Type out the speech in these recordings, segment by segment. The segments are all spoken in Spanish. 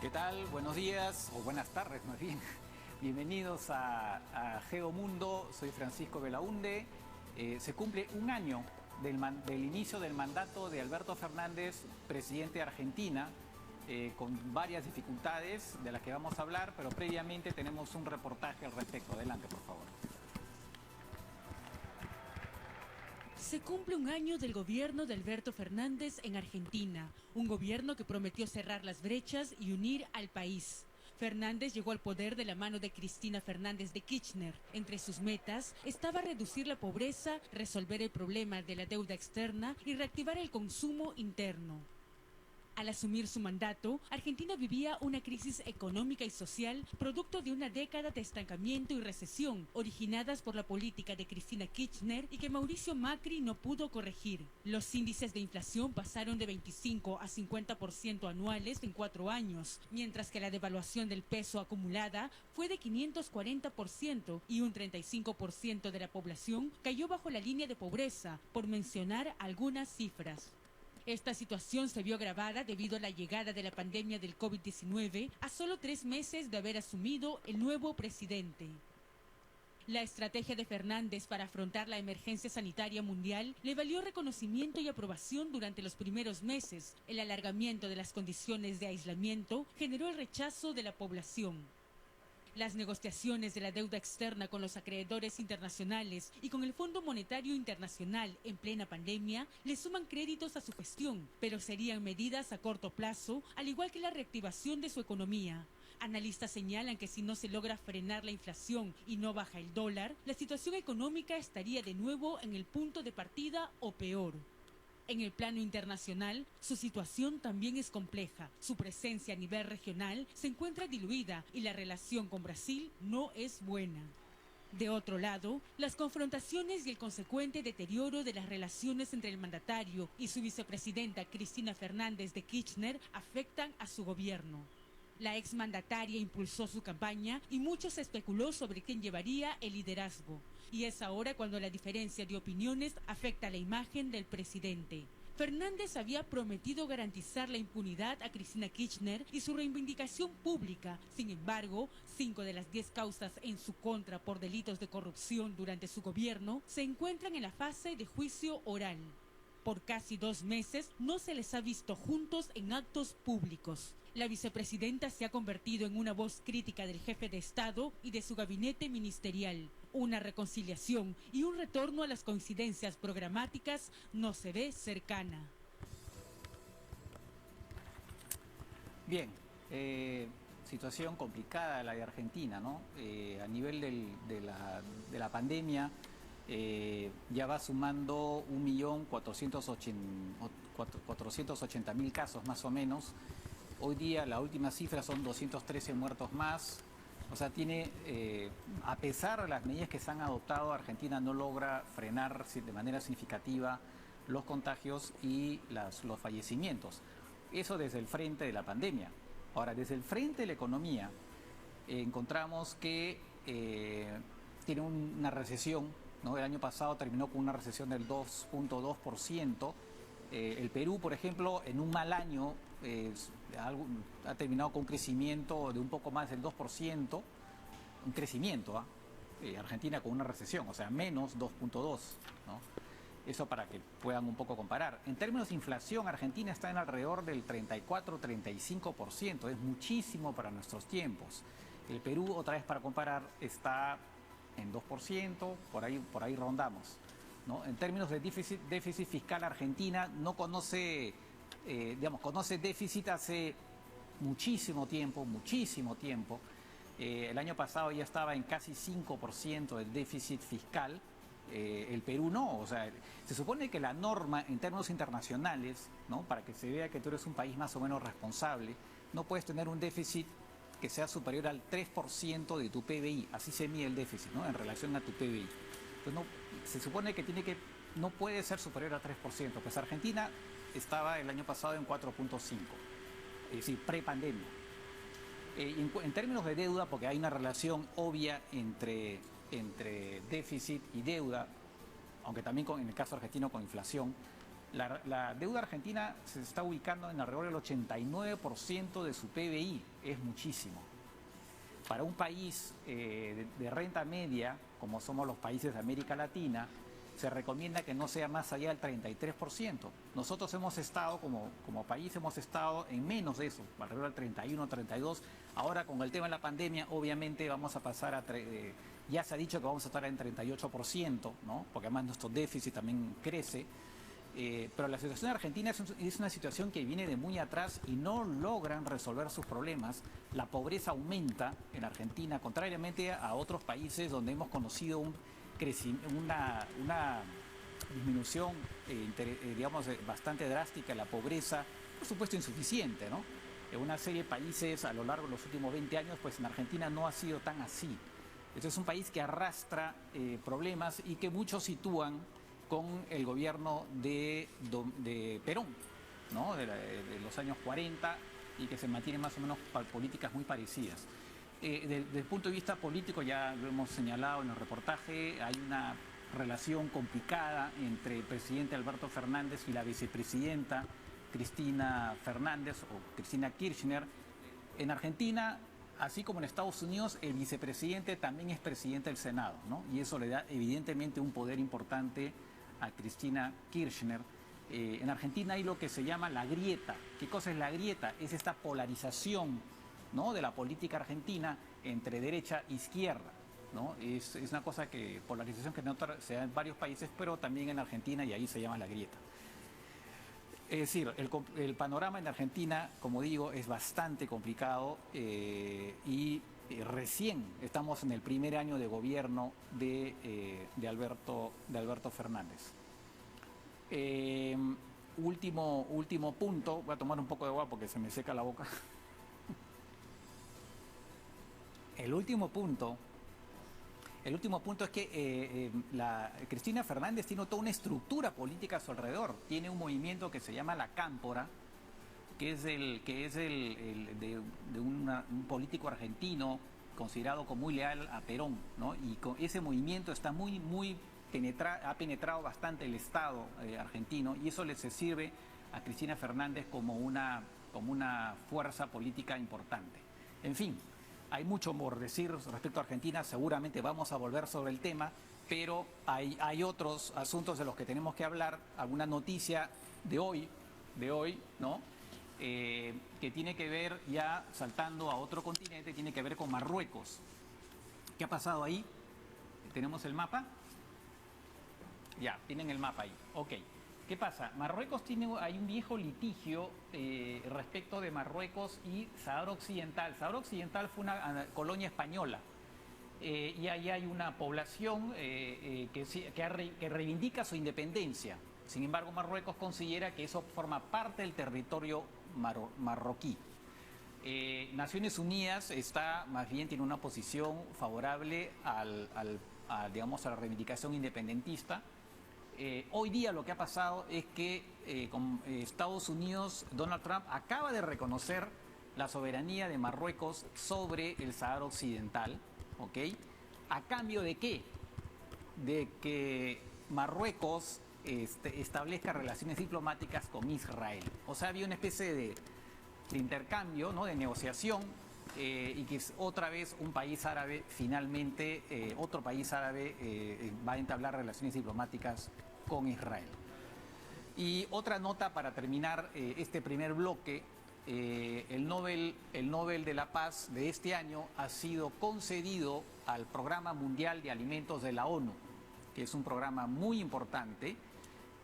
¿Qué tal? Buenos días, o buenas tardes más bien. Bienvenidos a Geomundo, soy Francisco Belaunde. Se cumple un año del inicio del mandato de Alberto Fernández, presidente de Argentina, con varias dificultades de las que vamos a hablar, pero previamente tenemos un reportaje al respecto. Adelante, por favor. Se cumple un año del gobierno de Alberto Fernández en Argentina, un gobierno que prometió cerrar las brechas y unir al país. Fernández llegó al poder de la mano de Cristina Fernández de Kirchner. Entre sus metas estaba reducir la pobreza, resolver el problema de la deuda externa y reactivar el consumo interno. Al asumir su mandato, Argentina vivía una crisis económica y social producto de una década de estancamiento y recesión, originadas por la política de Cristina Kirchner y que Mauricio Macri no pudo corregir. Los índices de inflación pasaron de 25 a 50% anuales en 4 años, mientras que la devaluación del peso acumulada fue de 540% y un 35% de la población cayó bajo la línea de pobreza, por mencionar algunas cifras. Esta situación se vio agravada debido a la llegada de la pandemia del COVID-19 a solo 3 meses de haber asumido el nuevo presidente. La estrategia de Fernández para afrontar la emergencia sanitaria mundial le valió reconocimiento y aprobación durante los primeros meses. El alargamiento de las condiciones de aislamiento generó el rechazo de la población. Las negociaciones de la deuda externa con los acreedores internacionales y con el Fondo Monetario Internacional en plena pandemia le suman créditos a su gestión, pero serían medidas a corto plazo, al igual que la reactivación de su economía. Analistas señalan que si no se logra frenar la inflación y no baja el dólar, la situación económica estaría de nuevo en el punto de partida o peor. En el plano internacional, su situación también es compleja. Su presencia a nivel regional se encuentra diluida y la relación con Brasil no es buena. De otro lado, las confrontaciones y el consecuente deterioro de las relaciones entre el mandatario y su vicepresidenta Cristina Fernández de Kirchner afectan a su gobierno. La exmandataria impulsó su campaña y mucho se especuló sobre quién llevaría el liderazgo. Y es ahora cuando la diferencia de opiniones afecta la imagen del presidente. Fernández había prometido garantizar la impunidad a Cristina Kirchner y su reivindicación pública. Sin embargo, 5 de las 10 causas en su contra por delitos de corrupción durante su gobierno se encuentran en la fase de juicio oral. Por casi 2 meses no se les ha visto juntos en actos públicos. La vicepresidenta se ha convertido en una voz crítica del jefe de Estado y de su gabinete ministerial. Una reconciliación y un retorno a las coincidencias programáticas no se ve cercana. Bien, situación complicada la de Argentina, ¿no? A nivel de la pandemia, ya va sumando 1.480.000 casos más o menos. Hoy día la última cifra son 213 muertos más. O sea, a pesar de las medidas que se han adoptado, Argentina no logra frenar de manera significativa los contagios y los fallecimientos. Eso desde el frente de la pandemia. Ahora, desde el frente de la economía, encontramos que tiene una recesión, ¿no? El año pasado terminó con una recesión del 2.2%. El Perú, por ejemplo, en un mal año ha terminado con un crecimiento de un poco más del 2%, un crecimiento, Argentina con una recesión, o sea, menos 2.2, ¿no? Eso para que puedan un poco comparar. En términos de inflación, Argentina está en alrededor del 34-35%, es muchísimo para nuestros tiempos. El Perú, otra vez para comparar, está en 2%, por ahí rondamos, ¿no? En términos de déficit fiscal, Argentina no conoce, conoce déficit hace muchísimo tiempo, muchísimo tiempo. El año pasado ya estaba en casi 5% del déficit fiscal. El Perú no, o sea, se supone que la norma en términos internacionales, ¿no? Para que se vea que tú eres un país más o menos responsable, no puedes tener un déficit que sea superior al 3% de tu PBI, así se mide el déficit, ¿no? En relación a tu PBI. Entonces se supone que no puede ser superior al 3%, pues Argentina estaba el año pasado en 4.5, es decir, prepandemia. En términos de deuda, porque hay una relación obvia entre déficit y deuda, aunque también en el caso argentino con inflación, La deuda argentina se está ubicando en alrededor del 89% de su PBI, es muchísimo. Para un país de renta media, como somos los países de América Latina, se recomienda que no sea más allá del 33%. Nosotros hemos estado, como país, hemos estado en menos de eso, alrededor del 31, 32. Ahora, con el tema de la pandemia, obviamente vamos a pasar a... ya se ha dicho que vamos a estar en 38%, ¿no? Porque además nuestro déficit también crece. Pero la situación de Argentina es una situación que viene de muy atrás y no logran resolver sus problemas. La pobreza aumenta en Argentina, contrariamente a otros países donde hemos conocido una disminución, digamos, bastante drástica de la pobreza, por supuesto insuficiente, ¿no? En una serie de países a lo largo de los últimos 20 años, pues en Argentina no ha sido tan así. Este es un país que arrastra problemas y que muchos sitúan con el gobierno de Perón, ¿no? De los años 40 y que se mantiene más o menos políticas muy parecidas. Desde el punto de vista político, ya lo hemos señalado en el reportaje, hay una relación complicada entre el presidente Alberto Fernández y la vicepresidenta Cristina Fernández o Cristina Kirchner. En Argentina, así como en Estados Unidos, el vicepresidente también es presidente del Senado, ¿no? Y eso le da evidentemente un poder importante a Cristina Kirchner. En Argentina hay lo que se llama la grieta. ¿Qué cosa es la grieta? Es esta polarización, ¿no?, de la política argentina entre derecha e izquierda, ¿no? Es una cosa que, polarización que se da en varios países, pero también en Argentina, y ahí se llama la grieta. Es decir, el panorama en Argentina, como digo, es bastante complicado y recién estamos en el primer año de gobierno de Alberto Fernández. Último punto, voy a tomar un poco de agua porque se me seca la boca. El último punto es que Cristina Fernández tiene toda una estructura política a su alrededor. Tiene un movimiento que se llama La Cámpora, que es de un político argentino considerado como muy leal a Perón, ¿no? Y ese movimiento está ha penetrado bastante el Estado argentino, y eso se sirve a Cristina Fernández como una fuerza política importante. En fin, hay mucho por decir respecto a Argentina, seguramente vamos a volver sobre el tema, pero hay otros asuntos de los que tenemos que hablar, alguna noticia de hoy, ¿no? Que tiene que ver, ya saltando a otro continente, tiene que ver con Marruecos. ¿Qué ha pasado ahí? ¿Tenemos el mapa? Ya, tienen el mapa ahí. Ok. ¿Qué pasa? Marruecos hay un viejo litigio respecto de Marruecos y Sahara Occidental. Sahara Occidental fue una colonia española y ahí hay una población que reivindica su independencia. Sin embargo, Marruecos considera que eso forma parte del territorio marroquí. Naciones Unidas más bien tiene una posición favorable digamos, a la reivindicación independentista. Hoy día lo que ha pasado es que con Estados Unidos, Donald Trump acaba de reconocer la soberanía de Marruecos sobre el Sahara Occidental, ¿ok? ¿A cambio de qué? De que Marruecos establezca relaciones diplomáticas con Israel. O sea, había una especie de intercambio, ¿no?, de negociación, y que otra vez un país árabe, finalmente, otro país árabe va a entablar relaciones diplomáticas con Israel. Y otra nota para terminar este primer bloque, el Nobel de la Paz de este año ha sido concedido al Programa Mundial de Alimentos de la ONU, que es un programa muy importante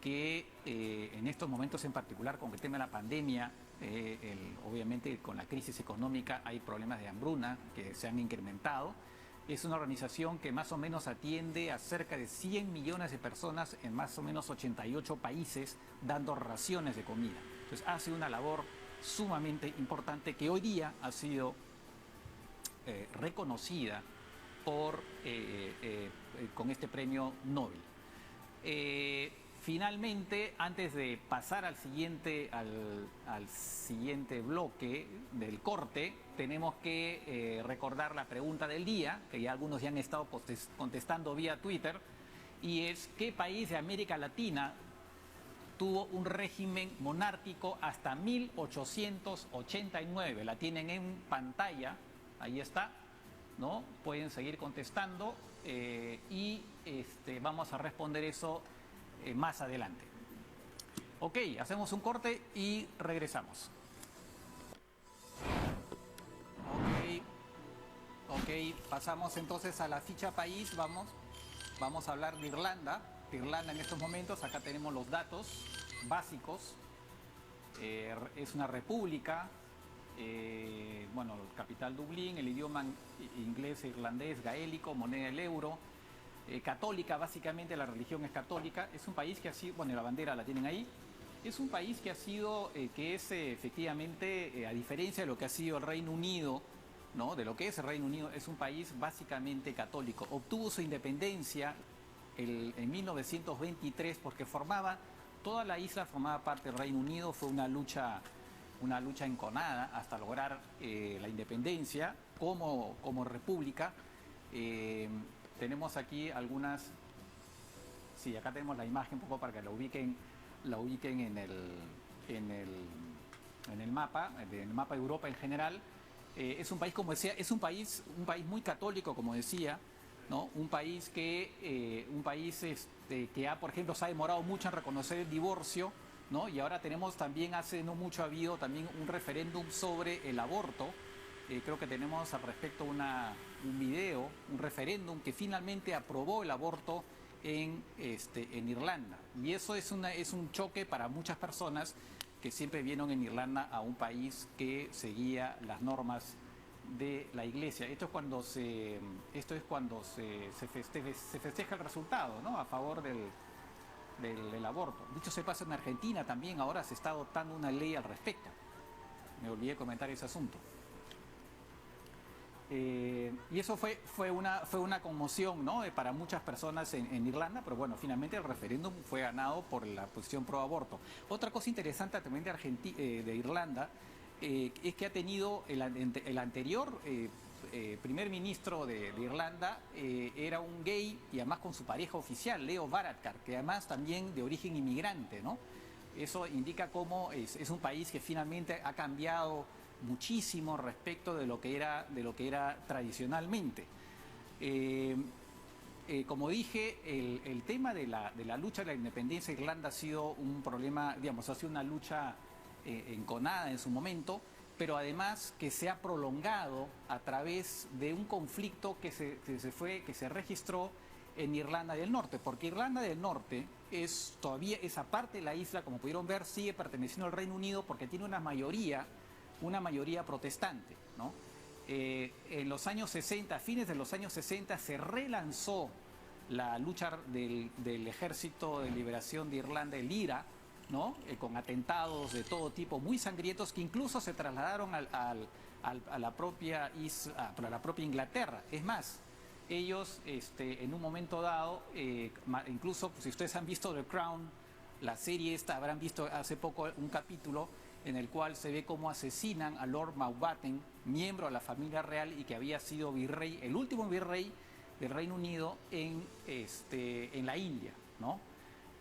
que en estos momentos en particular, con el tema de la pandemia, obviamente con la crisis económica hay problemas de hambruna que se han incrementado. Es una organización que más o menos atiende a cerca de 100 millones de personas en más o menos 88 países, dando raciones de comida. Entonces hace una labor sumamente importante que hoy día ha sido reconocida con este premio Nobel. Finalmente, antes de pasar al siguiente bloque del corte, tenemos que recordar la pregunta del día, que ya algunos ya han estado contestando vía Twitter, y es: ¿qué país de América Latina tuvo un régimen monárquico hasta 1889. La tienen en pantalla, ahí está, ¿no? Pueden seguir contestando y vamos a responder eso más adelante. Ok, hacemos un corte y regresamos. Ok, pasamos entonces a la ficha país, vamos a hablar de Irlanda. Irlanda en estos momentos, acá tenemos los datos básicos. Es una república, bueno, capital Dublín, el idioma inglés e irlandés, gaélico, moneda el euro, católica, básicamente la religión es católica. Es un país que ha sido, bueno, la bandera la tienen ahí. Es un país que ha sido, que es efectivamente, a diferencia de lo que ha sido el Reino Unido, ¿no? De lo que es el Reino Unido, es un país básicamente católico. Obtuvo su independencia en 1923 porque toda la isla formaba parte del Reino Unido. Fue una lucha enconada hasta lograr la independencia como república. Tenemos aquí algunas, sí, acá tenemos la imagen un poco para que la ubiquen en el mapa de Europa en general. Es un país, como decía, es un país muy católico, como decía, ¿no? Un país que por ejemplo, se ha demorado mucho en reconocer el divorcio, ¿no? Y ahora tenemos también, hace no mucho ha habido también un referéndum sobre el aborto. Creo que tenemos al respecto un video, un referéndum que finalmente aprobó el aborto en Irlanda. Y eso es un choque para muchas personas que siempre vieron en Irlanda a un país que seguía las normas de la Iglesia. Esto es cuando se festeja el resultado, ¿no? A favor del aborto. Dicho se pasa, en Argentina también ahora se está adoptando una ley al respecto. Me olvidé comentar ese asunto. Y eso fue una conmoción, ¿no? Para muchas personas en Irlanda, pero bueno, finalmente el referéndum fue ganado por la posición pro aborto. Otra cosa interesante también de Irlanda es que ha tenido el anterior primer ministro de Irlanda, era un gay, y además con su pareja oficial, Leo Varadkar, que además también de origen inmigrante, ¿no? Eso indica cómo es un país que finalmente ha cambiado muchísimo respecto de lo que era tradicionalmente. Como dije, el tema de la lucha de la independencia de Irlanda ha sido un problema, digamos, ha sido una lucha enconada en su momento, pero además que se ha prolongado a través de un conflicto que se registró en Irlanda del Norte, porque Irlanda del Norte todavía esa parte de la isla, como pudieron ver, sigue perteneciendo al Reino Unido porque tiene una mayoría protestante, ¿no? En los años 60, a fines de los años 60, se relanzó la lucha del Ejército de Liberación de Irlanda, el IRA, ¿no? Con atentados de todo tipo, muy sangrientos, que incluso se trasladaron a la propia Inglaterra. Es más, ellos en un momento dado, incluso si ustedes han visto The Crown, la serie esta, habrán visto hace poco un capítulo en el cual se ve cómo asesinan a Lord Mountbatten, miembro de la familia real y que había sido virrey, el último virrey del Reino Unido en la India, ¿no?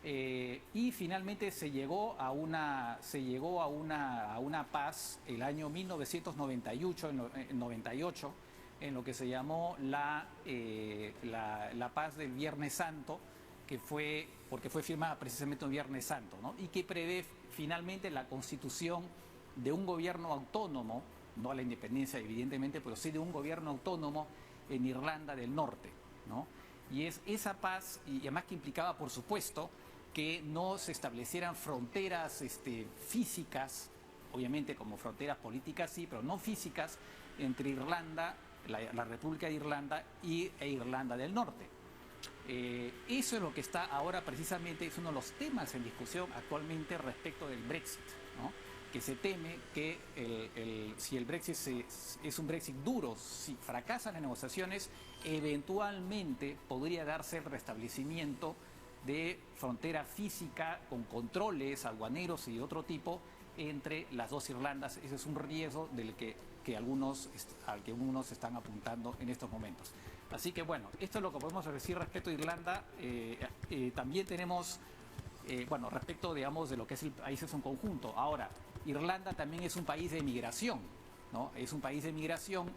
Y finalmente se llegó a una paz el año 1998, en lo que se llamó la paz del Viernes Santo, porque fue firmada precisamente un Viernes Santo, ¿no? Y que prevé finalmente la constitución de un gobierno autónomo, no a la independencia evidentemente, pero sí de un gobierno autónomo en Irlanda del Norte, ¿no? Y es esa paz, y además que implicaba, por supuesto, que no se establecieran fronteras físicas, obviamente como fronteras políticas sí, pero no físicas, entre Irlanda, la República de Irlanda e Irlanda del Norte. Eso es lo que está ahora precisamente, es uno de los temas en discusión actualmente respecto del Brexit, ¿no? Que se teme que si el Brexit es un Brexit duro, si fracasan las negociaciones, eventualmente podría darse el restablecimiento de frontera física con controles aduaneros y de otro tipo entre las dos Irlandas. Ese es un riesgo al que algunos están apuntando en estos momentos. Así que bueno, esto es lo que podemos decir respecto a Irlanda. También tenemos bueno, respecto, digamos, de lo que es el país es un conjunto. Ahora, Irlanda también es un país de migración, ¿no? Es un país de migración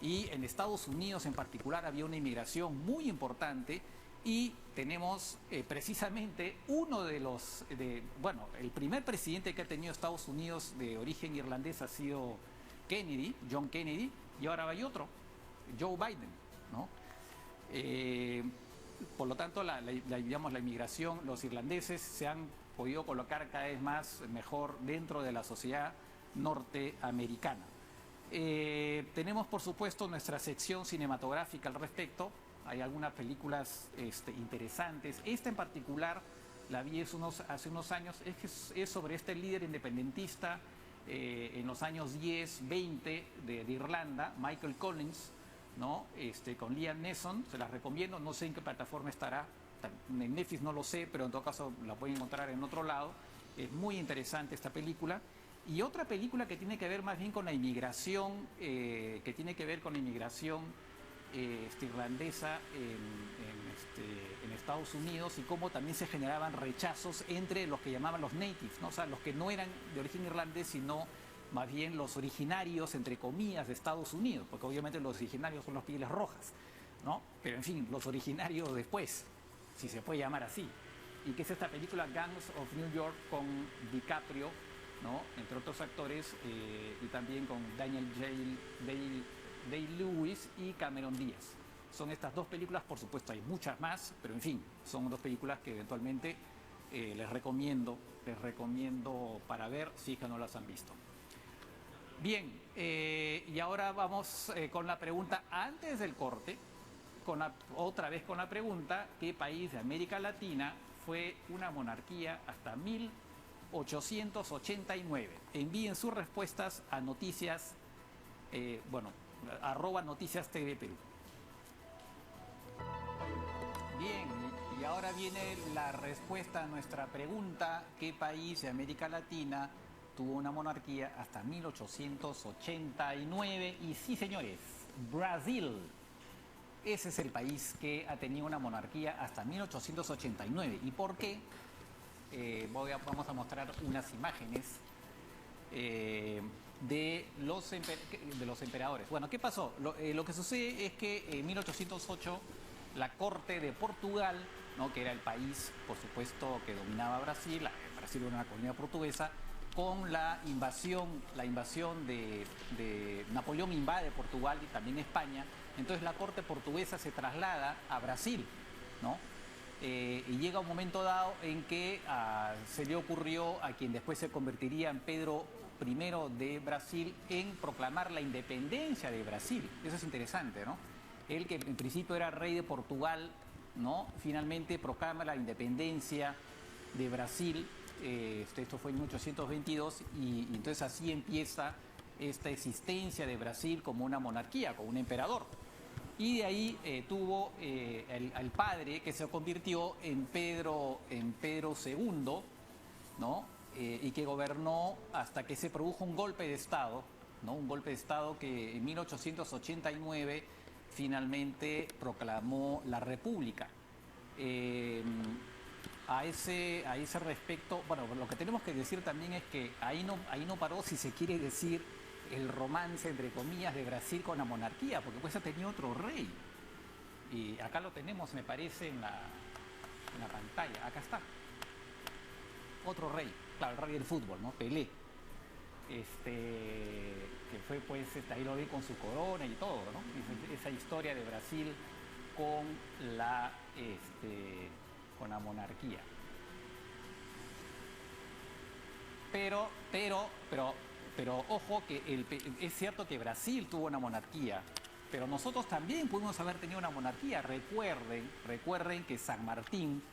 y en Estados Unidos en particular había una inmigración muy importante y tenemos precisamente uno de los, bueno, el primer presidente que ha tenido Estados Unidos de origen irlandés ha sido Kennedy, John Kennedy, y ahora hay otro, Joe Biden, ¿no? Por lo tanto, digamos, la inmigración, los irlandeses se han podido colocar cada vez más mejor dentro de la sociedad norteamericana. Tenemos, por supuesto, nuestra sección cinematográfica al respecto. Hay algunas películas interesantes. Esta en particular la vi hace unos años. Es sobre este líder independentista en los años 10, 20 de Irlanda, Michael Collins, ¿no? Con Liam Neeson. Se las recomiendo. No sé en qué plataforma estará. En Netflix no lo sé, pero en todo caso la pueden encontrar en otro lado. Es muy interesante esta película. Y otra película que tiene que ver más bien con la inmigración, irlandesa en Estados Unidos y cómo también se generaban rechazos entre los que llamaban los natives, ¿no? O sea, los que no eran de origen irlandés, sino más bien los originarios, entre comillas, de Estados Unidos, porque obviamente los originarios son los pieles rojas, ¿no? Pero en fin, los originarios después, si se puede llamar así. Y que es esta película Gangs of New York con DiCaprio, ¿no? Entre otros actores, y también con Daniel Day-Lewis y Cameron Díaz. Son estas dos películas, por supuesto hay muchas más, pero en fin, son dos películas que eventualmente les recomiendo para ver si es que no las han visto. Bien, y ahora vamos con la pregunta antes del corte, otra vez con la pregunta: ¿qué país de América Latina fue una monarquía hasta 1889? Envíen sus respuestas a noticias, @noticias TV Perú. Bien, y ahora viene la respuesta a nuestra pregunta: ¿qué país de América Latina tuvo una monarquía hasta 1889? Y sí, señores, Brasil. Ese es el país que ha tenido una monarquía hasta 1889. ¿Y por qué? Vamos a mostrar unas imágenes de los emperadores. Bueno, ¿qué pasó? Lo que sucede es que en 1808 la corte de Portugal, ¿no? Que era el país, por supuesto, que dominaba Brasil, Brasil era una colonia portuguesa, con la invasión de Napoleón invade Portugal y también España. Entonces la corte portuguesa se traslada a Brasil, ¿no? Y llega un momento dado en que se le ocurrió a quien después se convertiría en Pedro I de Brasil en proclamar la independencia de Brasil. Eso es interesante, ¿no? Él, que en principio era rey de Portugal, ¿no? Finalmente proclama la independencia de Brasil. Esto fue en 1822 y entonces así empieza esta existencia de Brasil como una monarquía, como un emperador. Y de ahí tuvo al padre, que se convirtió en Pedro II, ¿no? Y que gobernó hasta que se produjo un golpe de Estado, ¿no? Un golpe de Estado que en 1889 finalmente proclamó la República. A ese respecto, bueno, lo que tenemos que decir también es que ahí no paró, si se quiere decir, el romance, entre comillas, de Brasil con la monarquía, porque pues ha tenido otro rey. Y acá lo tenemos, me parece, en la pantalla. Acá está. Otro rey, claro, el rey del fútbol, ¿no? Pelé. Que fue, pues, ahí lo vi con su corona y todo, ¿no? Esa historia de Brasil con la monarquía. Pero ojo que es cierto que Brasil tuvo una monarquía, pero nosotros también pudimos haber tenido una monarquía. Recuerden que San Martín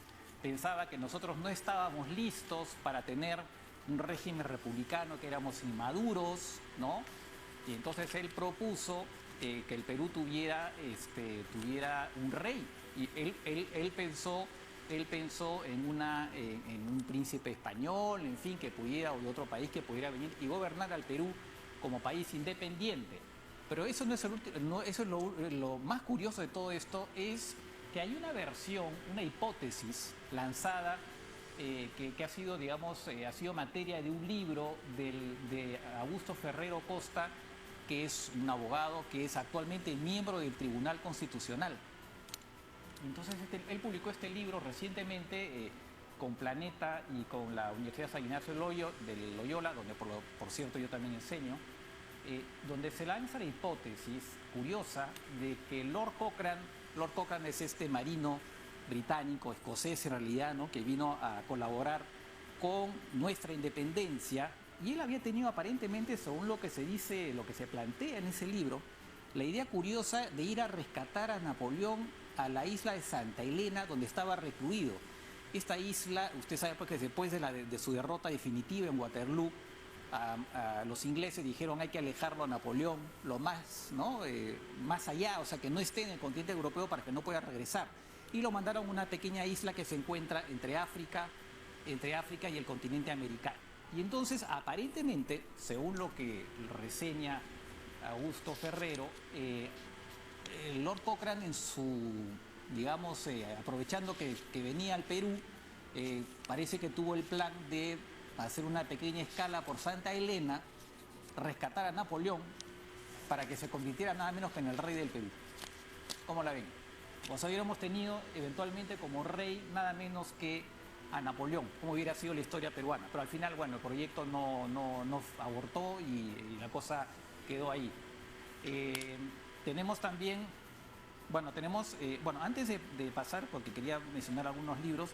pensaba que nosotros no estábamos listos para tener un régimen republicano, que éramos inmaduros, ¿no? Y entonces él propuso que el Perú tuviera un rey. Y él pensó en un príncipe español, en fin, que pudiera, o de otro país que pudiera venir y gobernar al Perú como país independiente. Pero eso no es eso es lo más curioso de todo esto, es que hay una versión, una hipótesis lanzada que ha sido, digamos, ha sido materia de un libro de Augusto Ferrero Costa, que es un abogado que es actualmente miembro del Tribunal Constitucional. Entonces él publicó este libro recientemente con Planeta y con la Universidad San Ignacio de Loyola, donde por cierto yo también enseño, donde se lanza la hipótesis curiosa de que Lord Cochrane es este marino británico, escocés en realidad, ¿no?, que vino a colaborar con nuestra independencia, y él había tenido aparentemente, según lo que se dice, lo que se plantea en ese libro, la idea curiosa de ir a rescatar a Napoleón a la isla de Santa Elena, donde estaba recluido. Esta isla, usted sabe pues que después de su derrota definitiva en Waterloo, a los ingleses dijeron hay que alejarlo a Napoleón lo más, ¿no?, más allá, o sea, que no esté en el continente europeo para que no pueda regresar. Y lo mandaron a una pequeña isla que se encuentra entre África y el continente americano. Y entonces, aparentemente, según lo que reseña Augusto Ferrero, el Lord Cochrane en su, digamos, aprovechando que venía al Perú, parece que tuvo el plan de hacer una pequeña escala por Santa Elena, rescatar a Napoleón para que se convirtiera nada menos que en el rey del Perú. ¿Cómo la ven? O sea, hubiéramos tenido eventualmente como rey nada menos que a Napoleón, como hubiera sido la historia peruana. Pero al final, bueno, el proyecto no abortó y la cosa quedó ahí. Tenemos también, bueno, antes de pasar, porque quería mencionar algunos libros,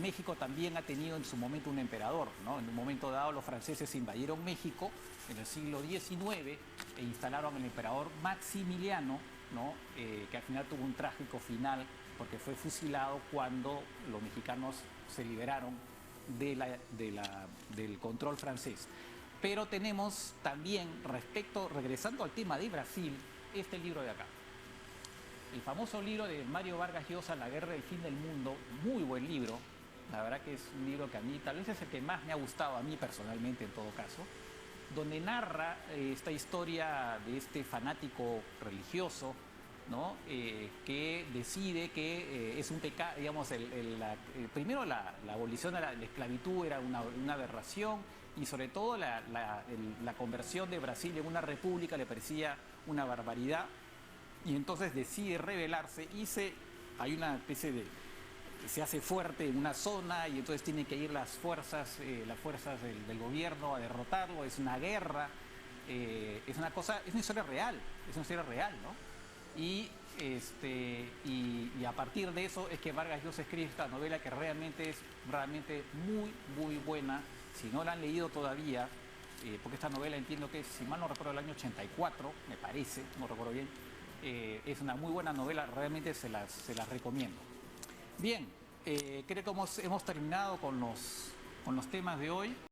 México también ha tenido en su momento un emperador, ¿no? En un momento dado los franceses invadieron México en el siglo XIX e instalaron al emperador Maximiliano, ¿no? Que al final tuvo un trágico final porque fue fusilado cuando los mexicanos se liberaron del control francés. Pero tenemos también, regresando al tema de Brasil, este libro de acá. El famoso libro de Mario Vargas Llosa, La guerra del fin del mundo, muy buen libro. La verdad que es un libro que a mí, tal vez es el que más me ha gustado a mí personalmente en todo caso, donde narra esta historia de este fanático religioso, ¿no? Que decide que es un pecado, digamos, primero la abolición de la esclavitud era una aberración, y sobre todo la conversión de Brasil en una república le parecía una barbaridad, y entonces decide rebelarse y hay una especie de... se hace fuerte en una zona y entonces tienen que ir las fuerzas del gobierno a derrotarlo. Es una guerra, es una historia real, ¿no? Y a partir de eso es que Vargas Llosa escribe esta novela que realmente muy, muy buena. Si no la han leído todavía, porque esta novela entiendo que, si mal no recuerdo, el año 84, me parece, no recuerdo bien, es una muy buena novela, realmente se las recomiendo. Bien, creo que hemos terminado con los temas de hoy.